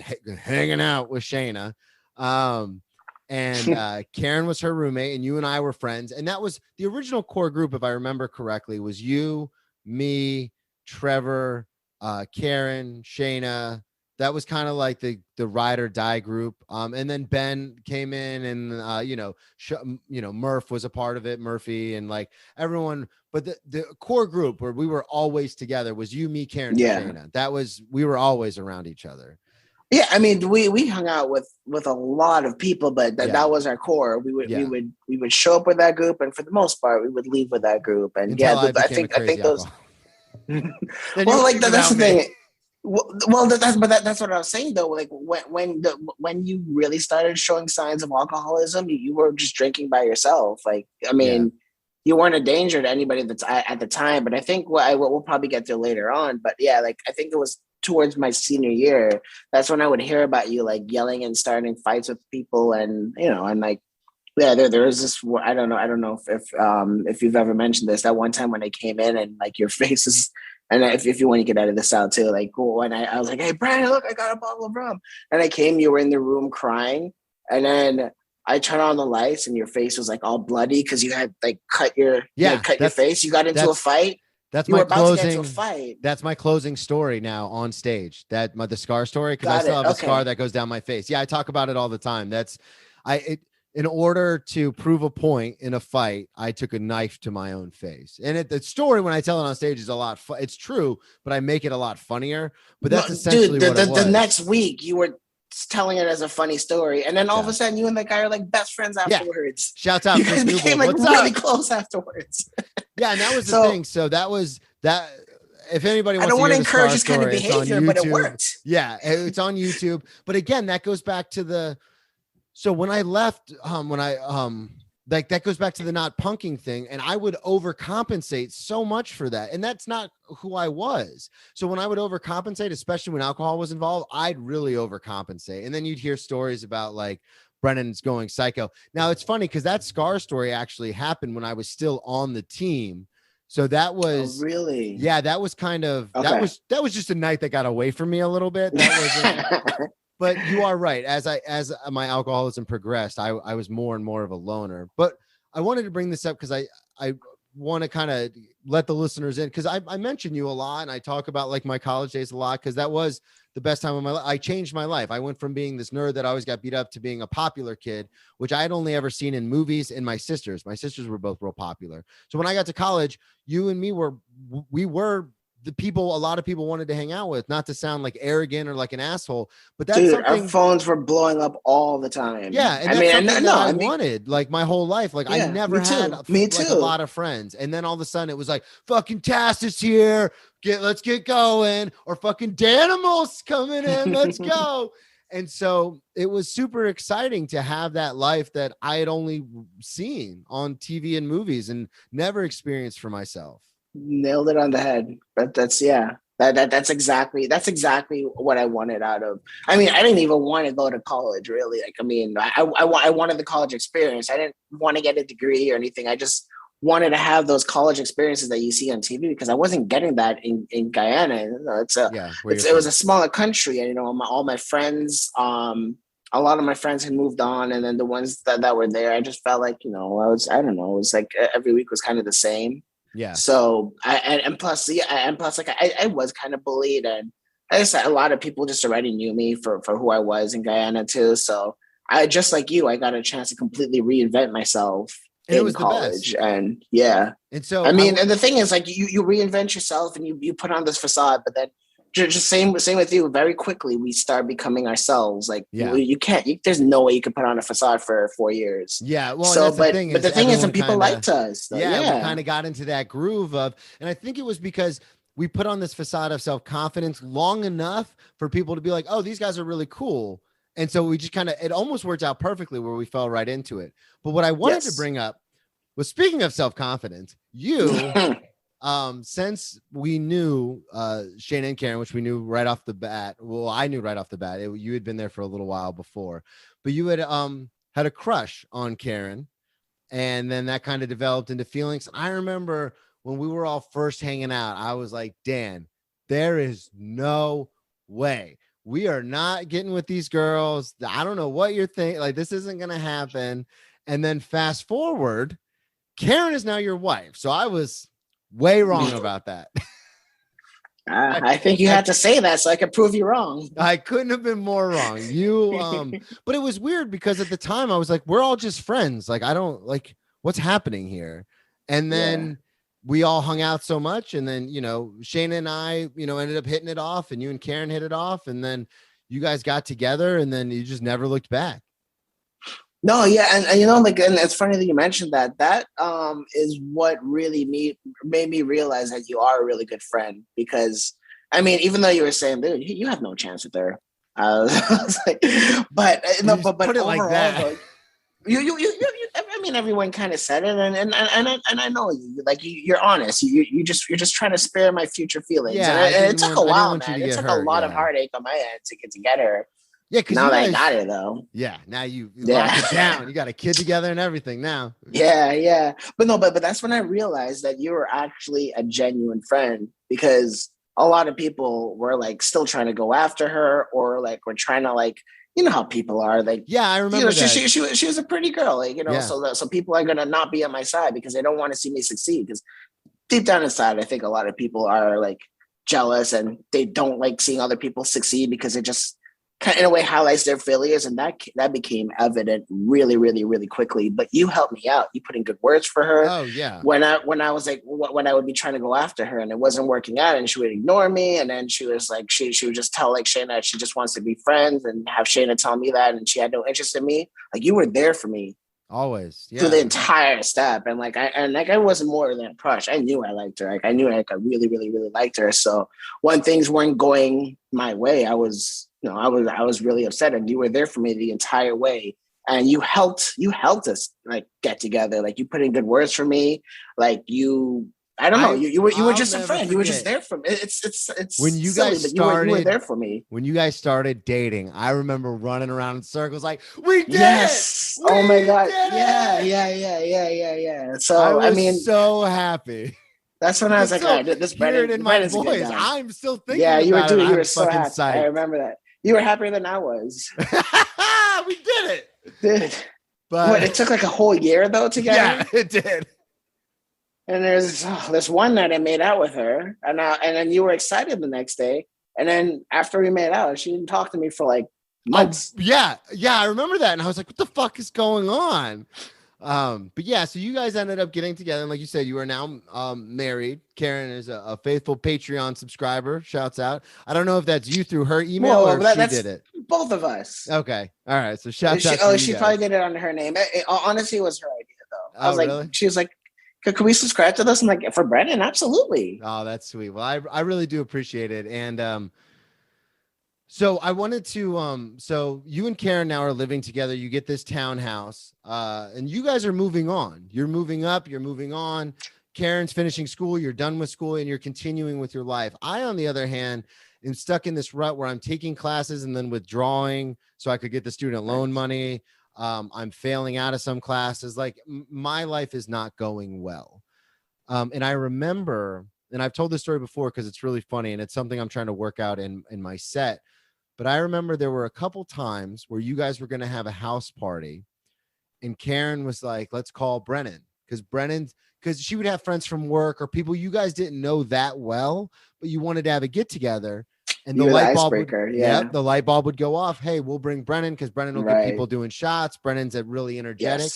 out with Shayna. And Karen was her roommate and you and I were friends. And that was the original core group, if I remember correctly, was you, me, Trevor, Karen, Shayna. That was kind of like the ride or die group. And then Ben came in and, Murph was a part of it, Murphy, and like everyone. But the core group where we were always together was you, me, Karen, and Shayna. We were always around each other. Yeah, I mean, we hung out with a lot of people, but that was our core. We would show up with that group, and for the most part, we would leave with that group. And I think those. Well, like that's the thing. Well, that's what I was saying though. Like when you really started showing signs of alcoholism, you were just drinking by yourself. Like, I mean, you weren't a danger to anybody that's at the time. But I think what we'll probably get to later on. But yeah, like I think it was towards my senior year. That's when I would hear about you like yelling and starting fights with people, and and like there was this. I don't know if you've ever mentioned this. That one time when I came in and like your face is. And if you want to get out of this out too, like when I was like, hey, Brandon, look, I got a bottle of rum. And I came, you were in the room crying. And then I turned on the lights and your face was like all bloody because you had like cut your face. You got into a fight. That's you my were about closing. to get into a fight. That's my closing story now on stage. The scar story, because I still have a scar that goes down my face. Yeah, I talk about it all the time. In order to prove a point in a fight, I took a knife to my own face. And the story, when I tell it on stage, is a lot. It's true, but I make it a lot funnier. But that's essentially what it was. The next week, you were telling it as a funny story, and then all of a sudden you and that guy are like best friends afterwards. Shouts out You Chris guys Newbold. became like What's really up? close afterwards. Yeah, and that was the thing. So that was that. If anybody wants I don't want to hear the encourage Scar this kind of story, it's on behavior, but it YouTube. worked. Yeah, it's on YouTube. But again, that goes back to the. So when I left, like that goes back to the not punking thing, and I would overcompensate so much for that, and that's not who I was. So when I would overcompensate, especially when alcohol was involved, I'd really overcompensate, and then you'd hear stories about like Brennan's going psycho. Now it's funny because that Scar story actually happened when I was still on the team. So that was really, yeah, that was kind of that was just a night that got away from me a little bit. That was but you are right. As my alcoholism progressed, I was more and more of a loner. But I wanted to bring this up because I want to kind of let the listeners in, because I mention you a lot and I talk about like my college days a lot, because that was the best time of my life. I changed my life. I went from being this nerd that always got beat up to being a popular kid, which I had only ever seen in movies. And my sisters were both real popular. So when I got to college, you and me were the people a lot of people wanted to hang out with, not to sound like arrogant or like an asshole, but that's something. Our phones were blowing up all the time. Yeah, and that's something that I wanted like my whole life. Like I never had like a lot of friends, and then all of a sudden it was like fucking Tass is here, let's get going, or fucking Danimals coming in, let's go. And so it was super exciting to have that life that I had only seen on TV and movies and never experienced for myself. Nailed it on the head. But that's exactly what I wanted out of. I mean, I didn't even want to go to college, really. Like, I mean, I wanted the college experience. I didn't want to get a degree or anything. I just wanted to have those college experiences that you see on TV, because I wasn't getting that in Guyana. You know, it was a smaller country, and all my friends, a lot of my friends had moved on, and then the ones that were there, I just felt like it was like every week was kind of the same. Yeah. So and plus like I was kind of bullied, and I just a lot of people just already knew me for who I was in Guyana too. So I, just like you, I got a chance to completely reinvent myself in college. And yeah. And so and the thing is, like, you reinvent yourself and you put on this facade, but then just same with you, very quickly we start becoming ourselves. Like, you can't, there's no way you can put on a facade for 4 years. Yeah. Well, so but the thing is, some people liked us. So, we kind of got into that groove of, and I think it was because we put on this facade of self-confidence long enough for people to be like, oh, these guys are really cool. And so we just it almost worked out perfectly where we fell right into it. But what I wanted to bring up was, speaking of self-confidence, you, since we knew Shane and Karen, which we knew right off the bat. Well, I knew right off the bat. You had been there for a little while before, but you had had a crush on Karen, and then that kind of developed into feelings. I remember when we were all first hanging out, I was like, Dan, there is no way we are not getting with these girls. I don't know what you're thinking. Like, this isn't going to happen. And then fast forward, Karen is now your wife. So I was way wrong about that. I think you had to say that so I could prove you wrong. I couldn't have been more wrong. But it was weird because at the time I was like, we're all just friends. Like, I don't like what's happening here. And then we all hung out so much. And then, Shane and I, ended up hitting it off, and you and Karen hit it off. And then you guys got together, and then you just never looked back. No, yeah, and and it's funny that you mentioned that. That is what really made me realize that you are a really good friend. Because I mean, even though you were saying, dude, you have no chance with her, I was like, but put it overall, like that. I mean, everyone kind of said it, and I know you, like, you're honest. You're just trying to spare my future feelings. Yeah, and it took a while, man. It took a lot of heartache on my end to get her. Yeah, because now that I got it though. Yeah, now you lock it down. You got a kid together and everything now. Yeah. But that's when I realized that you were actually a genuine friend, because a lot of people were like still trying to go after her, or like we're trying to, like, how people are, like, yeah, I remember that. She was a pretty girl, like, so people are gonna not be on my side because they don't want to see me succeed. Because deep down inside, I think a lot of people are like jealous, and they don't like seeing other people succeed because it just kind of in a way highlights their failures, and that became evident really, really, really quickly. But you helped me out. You put in good words for her. Oh yeah. When I was like when I would be trying to go after her and it wasn't working out, and she would ignore me, and then she was like she would just tell like Shayna that she just wants to be friends, and have Shayna tell me that, and she had no interest in me. Like you were there for me Always. through the Yeah. entire step, and I wasn't more than a crush. I knew I liked her. Like I knew I really, really, really liked her. So when things weren't going my way, I was really upset, and you were there for me the entire way. And you helped us like get together. Like you put in good words for me. Like I don't know. You were I'll just a never friend. You were just forget. there for me. It's When you silly, guys but started, you were there for me. when you guys started dating, I remember running around in circles like, we did Yes. it! Oh my We God. did Yeah, it! yeah. I So I was mean, so happy. that's when You I can was like, all still right, this hear it in my Brennan's a good voice. guy. I'm still Yeah, thinking you were about it. doing. You I'm were so fucking happy. I psyched. remember that. You were happier than I was. We did it. Dude. But What, it took like a whole year though to get yeah, her? it did. And there's this one night I made out with her, and then you were excited the next day, and then after we made out, she didn't talk to me for like months. Oh, yeah, I remember that, and I was like, "What the fuck is going on?" But yeah, so you guys ended up getting together, and like you said, you are now married. Karen is a faithful Patreon subscriber. Shouts out. I don't know if that's you through her email or if she That's did it. both of us. Okay, all right. So shouts out to you She guys. probably did it under her name. Honestly, it was her idea though. I Oh, was like, really? she was like, can we subscribe to this? I'm like, for Brennan, absolutely. Oh, that's sweet. Well, I really do appreciate it, and so I wanted to so you and Karen now are living together. You get this townhouse, and you guys are moving on. You're moving up, you're moving on. Karen's finishing school, you're done with school, and you're continuing with your life. I, on the other hand, am stuck in this rut where I'm taking classes and then withdrawing so I could get the student loan money. I'm failing out of some classes. Like my life is not going well. And I remember, and I've told this story before because it's really funny and it's something I'm trying to work out in my set. But I remember there were a couple times where you guys were going to have a house party and Karen was like, let's call Brennan because she would have friends from work or people you guys didn't know that well, but you wanted to have a get together. And the light bulb would, the light bulb would go off. Hey, we'll bring Brennan because Brennan will get people doing shots. Brennan's really energetic.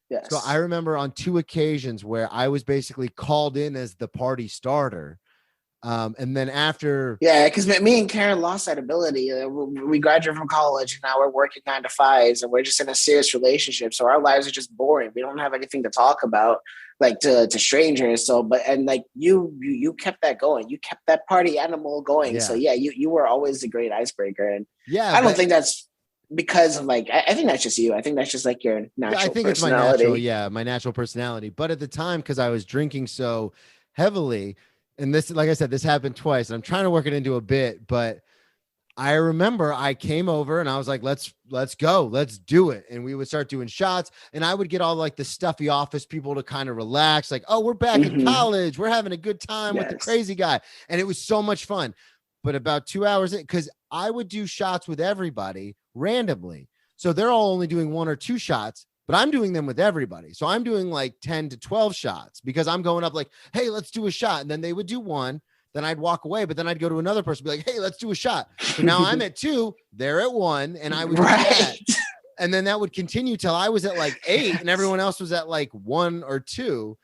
Yes. So I remember on 2 occasions where I was basically called in as the party starter. And then after, because me and Karen lost that ability. We graduated from college and now we're working 9 to 5s and we're just in a serious relationship. So our lives are just boring. We don't have anything to talk about, like to strangers. So, like you kept that going. You kept that party animal going. Yeah. So yeah, you were always a great icebreaker. And yeah, I don't think that's because of like, I think that's just you. I think that's just like your natural I think personality. It's my natural personality. But at the time, because I was drinking so heavily, and this, like I said, this happened twice, and I'm trying to work it into a bit, but I remember I came over and I was like, let's go, let's do it. And we would start doing shots and I would get all like the stuffy office people to kind of relax. Like, oh, we're back in college. We're having a good time with the crazy guy. And it was so much fun. But about 2 hours in, because I would do shots with everybody randomly. So they're all only doing 1 or 2 shots, but I'm doing them with everybody. So I'm doing like 10 to 12 shots because I'm going up like, hey, let's do a shot. And then they would do 1. Then I'd walk away, but then I'd go to another person, be like, hey, let's do a shot. So now I'm at 2, they're at 1, and I would do that. And then that would continue till I was at like 8 and everyone else was at like 1 or 2.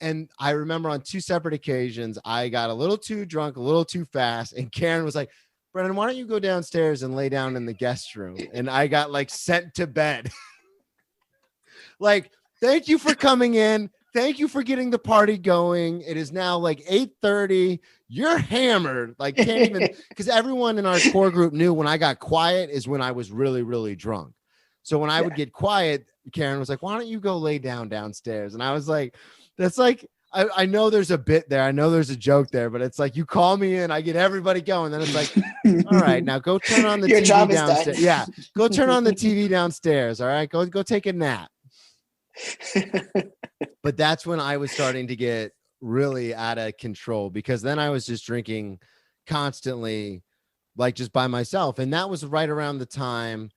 And I remember on 2 separate occasions, I got a little too drunk, a little too fast. And Karen was like, Brennan, why don't you go downstairs and lay down in the guest room? And I got like sent to bed. Like, thank you for coming in. Thank you for getting the party going. It is now like 8:30. You're hammered. Like, can't even, because everyone in our core group knew when I got quiet is when I was really, really drunk. So when I would get quiet, Karen was like, why don't you go lay downstairs? And I was like, that's like, I know there's a bit there. I know there's a joke there, but it's like, you call me in, I get everybody going. Then it's like, all right, now go turn on the Your TV job is downstairs. done. Yeah. Go turn on the TV downstairs. All right. Go take a nap. But that's when I was starting to get really out of control because then I was just drinking constantly, like just by myself. And that was right around the time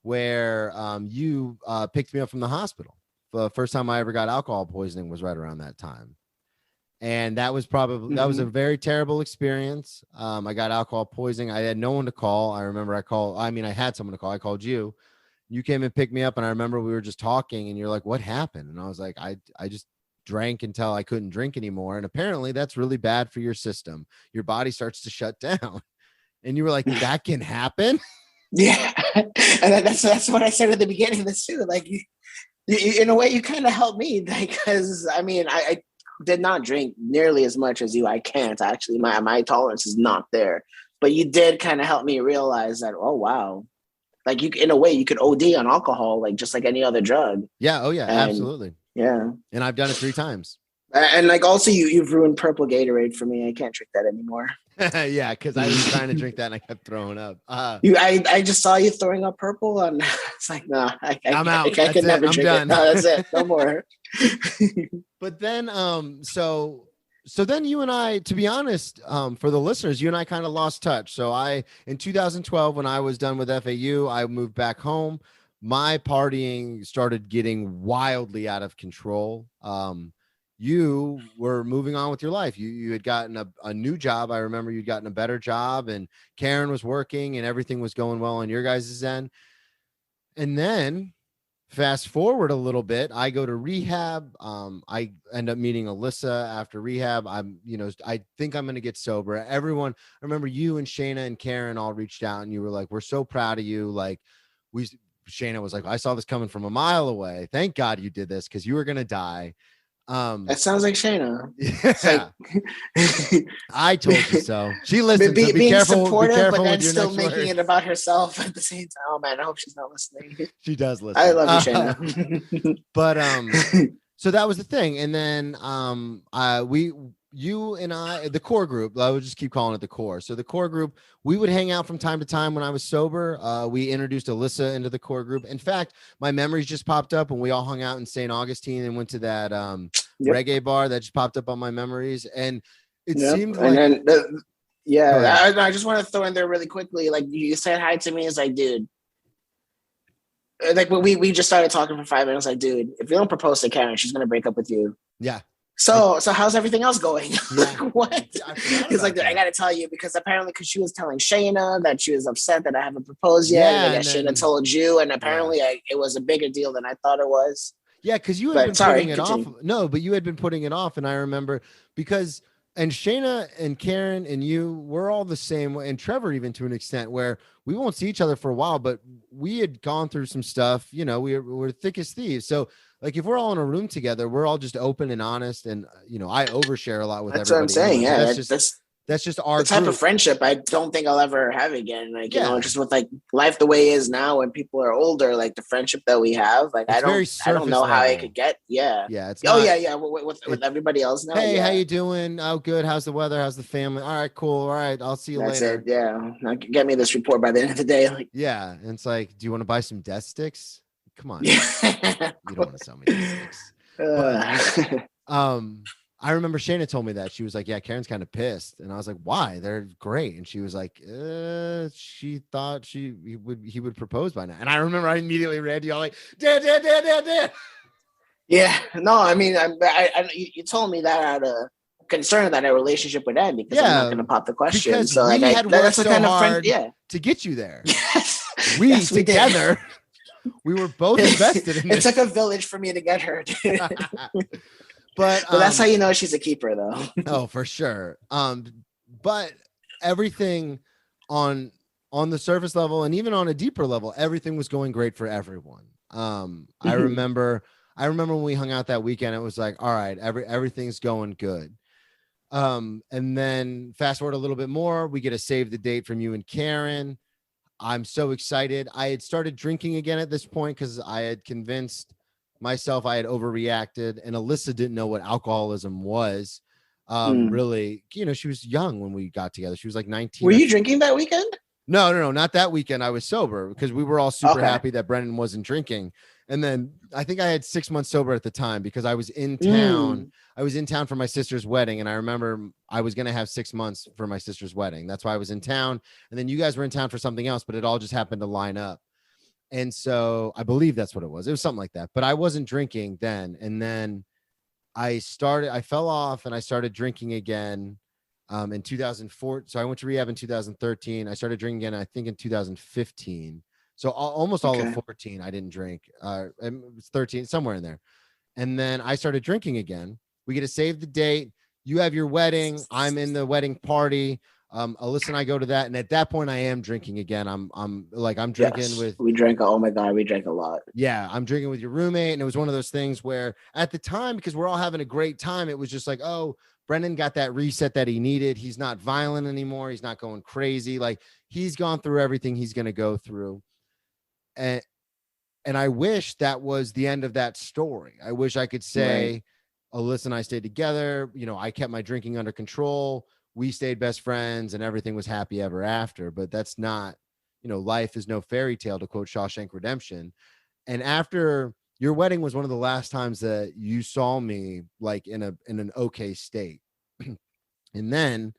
where you picked me up from the hospital. The first time I ever got alcohol poisoning was right around that time. And that was probably, that was a very terrible experience. I got alcohol poisoning. I had no one to call. I remember I had someone to call. I called you. You came and picked me up, and I remember we were just talking, and you're like, what happened? And I was like, I just drank until I couldn't drink anymore. And apparently that's really bad for your system. Your body starts to shut down. And you were like, that can happen? Yeah. And that's what I said at the beginning of this too. Like, you, in a way, you kind of helped me, because I mean, I did not drink nearly as much as you. I can't actually. My tolerance is not there. But you did kind of help me realize that, oh wow, like you, in a way, you could OD on alcohol, like just like any other drug. Yeah. Oh yeah, And, absolutely. yeah. And I've done it 3 times. And like also you've ruined purple Gatorade for me. I can't drink that anymore. Yeah, because I was trying to drink that and I kept throwing up. I just saw you throwing up purple, and it's like, no, I'm out. I could never I'm drink done. it. No, that's it. No more. But then, so then you and I, to be honest, for the listeners, you and I kind of lost touch. So in 2012, when I was done with FAU, I moved back home. My partying started getting wildly out of control. You were moving on with your life. You had gotten a new job. I remember you'd gotten a better job, and Karen was working, and everything was going well on your guys' end. And then fast forward a little bit, I go to rehab. I end up meeting Alyssa after rehab. I think I'm going to get sober. I remember you and Shayna and Karen all reached out, and you were like, we're so proud of you. Like Shayna was like, I saw this coming from a mile away. Thank God you did this, because you were going to die. That sounds like Shayna. Yeah. I told you so. She listens. Being be careful, supportive, be careful but then with your still next making words. it about herself at the same time. Oh man, I hope she's not listening. She does listen. I love you, Shayna. But so that was the thing. And then you and I, the core group, I would just keep calling it the core. So the core group, we would hang out from time to time when I was sober. We introduced Alyssa into the core group. In fact, my memories just popped up when we all hung out in St. Augustine and went to that reggae bar that just popped up on my memories. And it seemed like, and then I just want to throw in there really quickly. Like, you said hi to me, as like, dude, like when we just started talking for 5 minutes, like, dude, if you don't propose to Karen, she's gonna break up with you. Yeah. So how's everything else going? Like, what? He's like, I got to tell you, because apparently, because she was telling Shayna that she was upset that I haven't proposed yet. Yeah, and I Shayna told you, and apparently it was a bigger deal than I thought it was. Yeah, because you had been putting it off. No, but you had been putting it off, and I remember and Shayna and Karen and you were all the same way, and Trevor even to an extent, where we won't see each other for a while, but we had gone through some stuff. We're thick as thieves. So like, if we're all in a room together, we're all just open and honest, and I overshare a lot with everybody. That's what I'm saying. Yeah, that's just our type group of friendship I don't think I'll ever have again. Like, just with like life the way it is now, when people are older, like the friendship that we have, like I don't know how I could get. Yeah. It's with everybody else now. Hey, how you doing? Oh, good. How's the weather? How's the family? All right, cool. All right, I'll see you later. It. Yeah. Now get me this report by the end of the day. Like, yeah, and it's like, do you want to buy some death sticks? Come on. You don't want to sell me death sticks. But, I remember Shayna told me that. She was like, yeah, Karen's kind of pissed. And I was like, why? They're great. And she was like, she thought he would propose by now. And I remember I immediately read you all like, dad. Yeah, no, I mean, you told me that out of concern that a relationship would end, because I'm not going to pop the question. Because so we like, had that's worked the kind so of friend, hard to get you there. Yes. We together, we were both invested in this. It took a village for me to get her. But that's how you know she's a keeper, though. Oh, for sure. But everything on the surface level, and even on a deeper level, everything was going great for everyone. I remember when we hung out that weekend, it was like, all right, everything's going good. And then fast forward a little bit more, we get a save the date from you and Karen. I'm so excited. I had started drinking again at this point, because I had convinced myself I had overreacted, and Alyssa didn't know what alcoholism was. Really, she was young when we got together. She was like 19. Were you drinking that weekend? No, not that weekend. I was sober, because we were all super happy that Brennan wasn't drinking. And then I think I had 6 months sober at the time, because I was in town. I was in town for my sister's wedding, and I remember I was going to have 6 months for my sister's wedding. That's why I was in town. And then you guys were in town for something else, but it all just happened to line up. And so I believe that's what it was. It was something like that. But I wasn't drinking then. And then I fell off and I started drinking again in 2004. So I went to rehab in 2013. I started drinking again, I think, in 2015. So almost all of Okay. 14, I didn't drink. It was 13, somewhere in there. And then I started drinking again. We get to save the date. You have your wedding. I'm in the wedding party. Alyssa and I go to that, and at that point, I am drinking again. I'm drinking Yes. with. We drank. Oh my God, we drank a lot. Yeah, I'm drinking with your roommate, and it was one of those things where at the time, because we're all having a great time, it was just like, oh, Brendan got that reset that he needed. He's not violent anymore. He's not going crazy. Like he's gone through everything he's going to go through, and I wish that was the end of that story. I wish I could say, Alyssa and I stayed together. You know, I kept my drinking under control. We stayed best friends and everything was happy ever after. But that's not, life is no fairy tale, to quote Shawshank Redemption. And after your wedding was one of the last times that you saw me like in an okay state. And then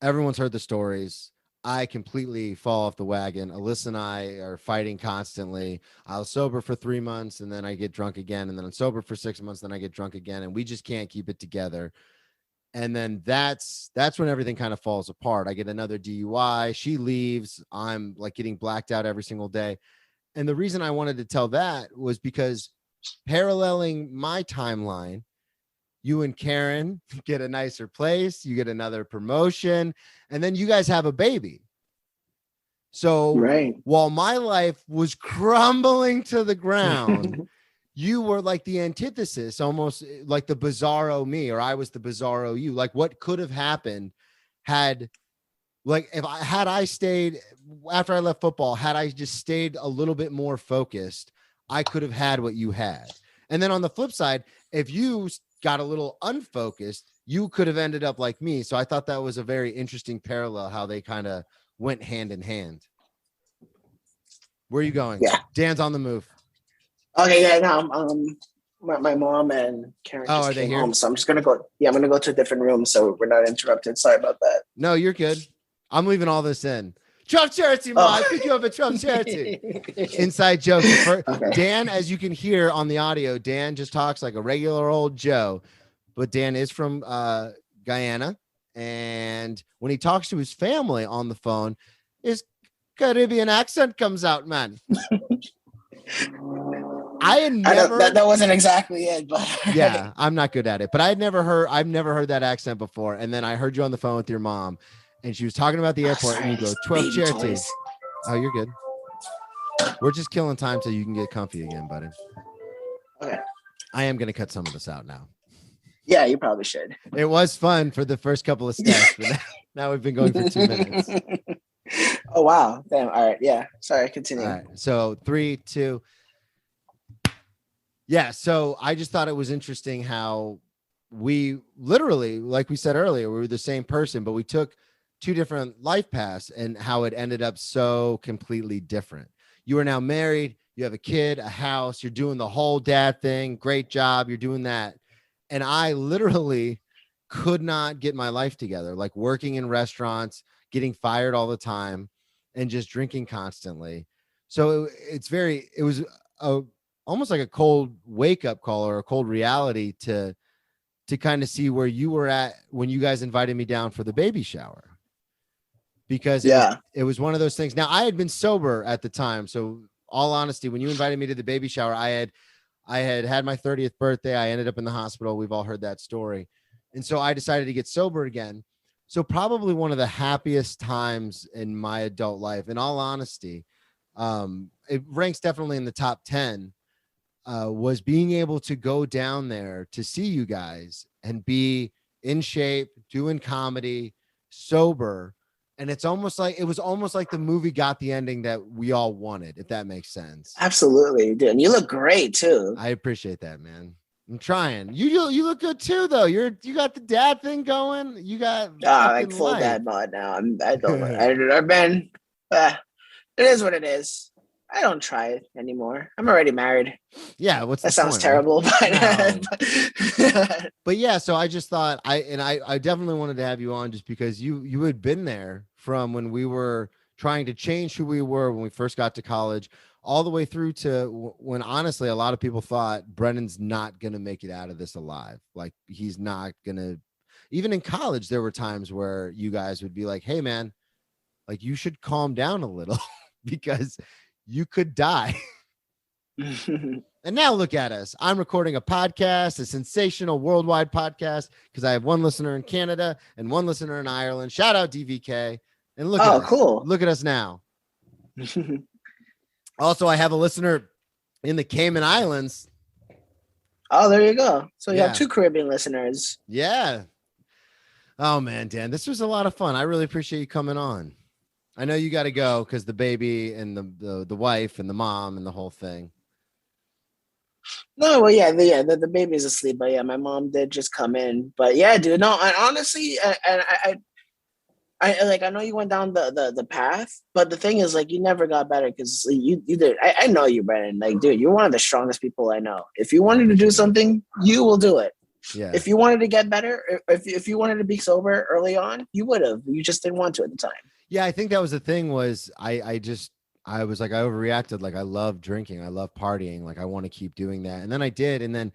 everyone's heard the stories. I completely fall off the wagon. Alyssa and I are fighting constantly. I was sober for 3 months and then I get drunk again. And then I'm sober for 6 months. Then I get drunk again. And we just can't keep it together. And then that's when everything kind of falls apart. I get another DUI. She leaves. I'm like getting blacked out every single day. And the reason I wanted to tell that was because paralleling my timeline, you and Karen get a nicer place, you get another promotion, and then you guys have a baby. So while my life was crumbling to the ground, you were like the antithesis, almost like the bizzaro me, or I was the bizzaro you. Like what could have happened had I stayed after I left football, had I just stayed a little bit more focused, I could have had what you had. And then on the flip side, if you got a little unfocused, you could have ended up like me. So I thought that was a very interesting parallel, how they kind of went hand in hand. Where are you going? Yeah. Dan's on the move. Okay, yeah, no, my mom and Karen just came home, so I'm just gonna go. Yeah, I'm gonna go to a different room so we're not interrupted. Sorry about that. No, you're good. I'm leaving all this in. Trump charity, Ma. I pick you up at Trump charity. Inside joke. Okay. Dan, as you can hear on the audio, Dan just talks like a regular old Joe, but Dan is from Guyana, and when he talks to his family on the phone, his Caribbean accent comes out, man. I had never that wasn't exactly it, but yeah, I'm not good at it. But I've never heard that accent before. And then I heard you on the phone with your mom, and she was talking about the airport, and you go 12 charity. Oh, you're good. We're just killing time till you can get comfy again, buddy. Okay. I am gonna cut some of this out now. Yeah, you probably should. It was fun for the first couple of steps, but now we've been going for 2 minutes. Oh wow. Damn. All right. Yeah. Sorry, continue. All right. So 3, 2. Yeah, so I just thought it was interesting how we literally, like we said earlier, we were the same person, but we took 2 different life paths and how it ended up so completely different. You are now married, you have a kid, a house, you're doing the whole dad thing, great job, you're doing that. And I literally could not get my life together, like working in restaurants, getting fired all the time, and just drinking constantly. So it was almost like a cold wake-up call or a cold reality to kind of see where you were at when you guys invited me down for the baby shower, because it was one of those things. Now I had been sober at the time, so all honesty, when you invited me to the baby shower, I had my 30th birthday. I ended up in the hospital. We've all heard that story, and so I decided to get sober again. So probably one of the happiest times in my adult life, in all honesty, it ranks definitely in the top 10. Was being able to go down there to see you guys and be in shape, doing comedy, sober. And it was almost like the movie got the ending that we all wanted, if that makes sense. Absolutely, dude. And you look great too. I appreciate that, man. I'm trying. You look good too, though. You got the dad thing going. You got like full dad mod now. I've been. It is what it is. I don't try it anymore. I'm already married. Yeah, that sounds terrible, right? But yeah, so I just thought I definitely wanted to have you on just because you had been there from when we were trying to change who we were when we first got to college, all the way through to when honestly a lot of people thought Brennan's not going to make it out of this alive. Like he's not going to, even in college, there were times where you guys would be like, hey man, like you should calm down a little because you could die. And now look at us. I'm recording a podcast, a sensational worldwide podcast, because I have one listener in Canada and one listener in Ireland. Shout out DVK. And look at us. Cool. Look at us now. Also, I have a listener in the Cayman Islands. Oh, there you go. So you have 2 Caribbean listeners. Yeah. Oh man, Dan, this was a lot of fun. I really appreciate you coming on. I know you got to go because the baby and the wife and the mom and the whole thing. No, well, the baby's asleep, but yeah, my mom did just come in. But yeah, dude, no, I honestly, I know you went down the path, but the thing is, like, you never got better because you did. I know you, Brennan. Like, dude, you're one of the strongest people I know. If you wanted to do something, you will do it. Yeah. If you wanted to get better, if you wanted to be sober early on, you would have. You just didn't want to at the time. Yeah, I think that was the thing. Was I was like, I overreacted. Like, I love drinking. I love partying. Like, I want to keep doing that. And then I did. And then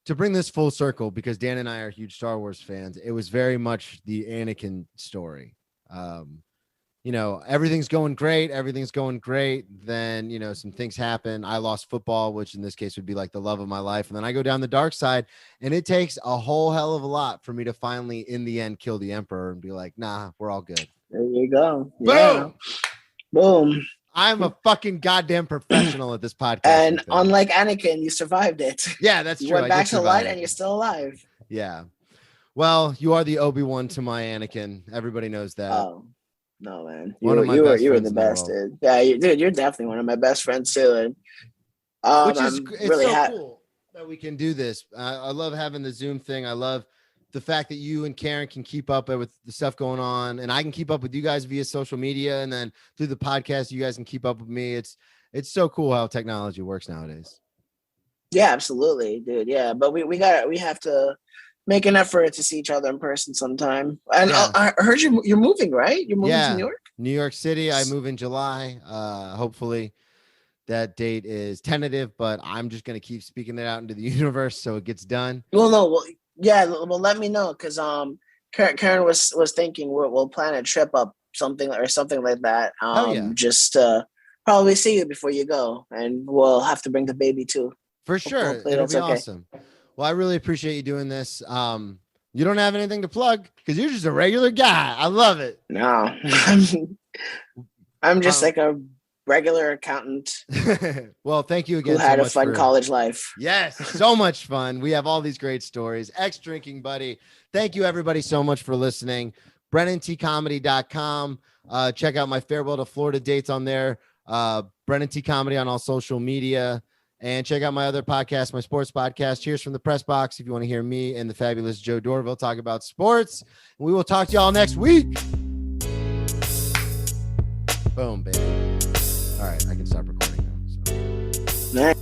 to bring this full circle, because Dan and I are huge Star Wars fans, it was very much the Anakin story. Everything's going great. Then, some things happen. I lost football, which in this case would be like the love of my life. And then I go down the dark side, and it takes a whole hell of a lot for me to finally, in the end, kill the Emperor and be like, nah, we're all good. There you go. Boom. Yeah. Boom. I'm a fucking goddamn professional at this podcast. And unlike Anakin, you survived it. Yeah, that's true. You went back to light and you're still alive. Yeah. Well, you are the Obi-Wan to my Anakin. Everybody knows that. Oh, no, man. You were the best, dude. Yeah, you're definitely one of my best friends, too. And it's really cool that we can do this. I love having the Zoom thing. I love the fact that you and Karen can keep up with the stuff going on, and I can keep up with you guys via social media, and then through the podcast, you guys can keep up with me. It's so cool how technology works nowadays. Yeah, absolutely, dude. Yeah, but we have to make an effort to see each other in person sometime. And yeah. I heard you're moving, right? You're moving to New York? New York City. I move in July. Hopefully that date is tentative, but I'm just going to keep speaking it out into the universe so it gets done. Yeah, well, let me know, because Karen was thinking we'll plan a trip up something like that. Just probably see you before you go, and we'll have to bring the baby too. For sure, it'll be awesome. Well, I really appreciate you doing this. You don't have anything to plug because you're just a regular guy. I love it. No, I'm just like a regular accountant. Well, thank you again. Who had a fun college life. Yes, so much fun. We have all these great stories. Ex-drinking buddy. Thank you everybody so much for listening. BrennanTComedy.com. Check out my Farewell to Florida dates on there. Brennan T Comedy on all social media. And check out my other podcast, my sports podcast, Cheers from the Press Box, if you want to hear me and the fabulous Joe Dorville talk about sports. We will talk to y'all next week. Boom, baby. All right, I can stop recording now. So.